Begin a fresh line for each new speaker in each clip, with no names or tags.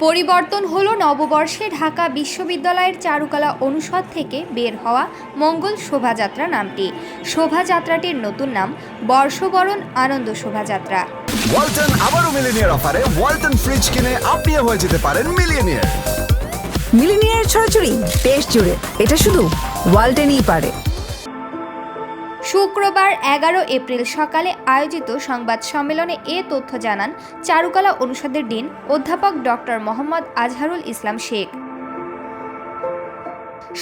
পরিবর্তন হলো নববর্ষে ঢাকা বিশ্ববিদ্যালয়ের চারুকলা অনুষদ থেকে বের হওয়া মঙ্গল শোভাযাত্রা নামটি। শোভাযাত্রাটির নতুন নাম বর্ষবরণ আনন্দ শোভাযাত্রা।
ওয়ালটন আবারও মিলিনিয়ার অফারে ওয়ালটন ফ্রিজ কিনে আপনিও হয়ে যেতে পারেন মিলিয়নিয়ার।
মিলিনিয়ার ছড়াছড়ি দেশ জুড়ে, এটা শুধু ওয়ালটেনই পারে।
শুক্রবার 11 এপ্রিল সকালে আয়োজিত সংবাদ সম্মেলনে এ তথ্য জানান চারুকলা অনুষদের ডিন অধ্যাপক ডক্টর মোহাম্মদ আজহারুল ইসলাম শেখ।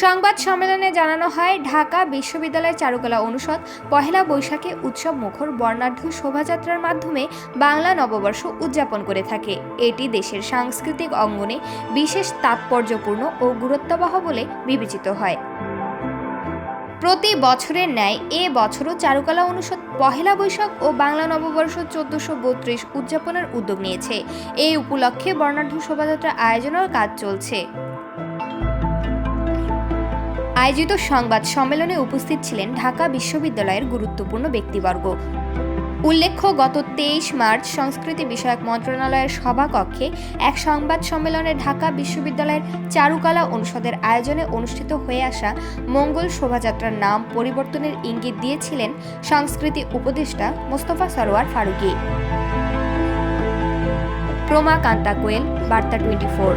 সংবাদ সম্মেলনে জানানো হয়, ঢাকা বিশ্ববিদ্যালয়ের চারুকলা অনুষদ পহেলা বৈশাখে উৎসব মুখর বর্ণাঢ্য শোভাযাত্রার মাধ্যমে বাংলা নববর্ষ উদযাপন করে থাকে। এটি দেশের সাংস্কৃতিক অঙ্গনে বিশেষ তাৎপর্যপূর্ণ ও গুরুত্ববহ বলে বিবেচিত হয়। প্রতি বছরের ন্যায় এ বছরও চারুকলা অনুষদ পহেলা বৈশাখ ও বাংলা নববর্ষ 1432 উদযাপনের উদ্যোগ নিয়েছে। এই উপলক্ষে বর্ণাঢ্য শোভাযাত্রা আয়োজনের কাজ চলছে। আয়োজিত সংবাদ সম্মেলনে উপস্থিত ছিলেন ঢাকা বিশ্ববিদ্যালয়ের গুরুত্বপূর্ণ ব্যক্তিবর্গ। উল্লেখ্য, গত 23 মার্চ সংস্কৃতি বিষয়ক মন্ত্রণালয়ের সভাকক্ষে এক সংবাদ সম্মেলনে ঢাকা বিশ্ববিদ্যালয়ের চারুকলা অনুষদের আয়োজনে অনুষ্ঠিত হয়ে আসা মঙ্গল শোভাযাত্রার নাম পরিবর্তনের ইঙ্গিত দিয়েছিলেন সংস্কৃতি উপদেষ্টা মোস্তফা সরোয়ার ফারুকী। প্রমা কান্তা কোয়েল, বার্তা 24।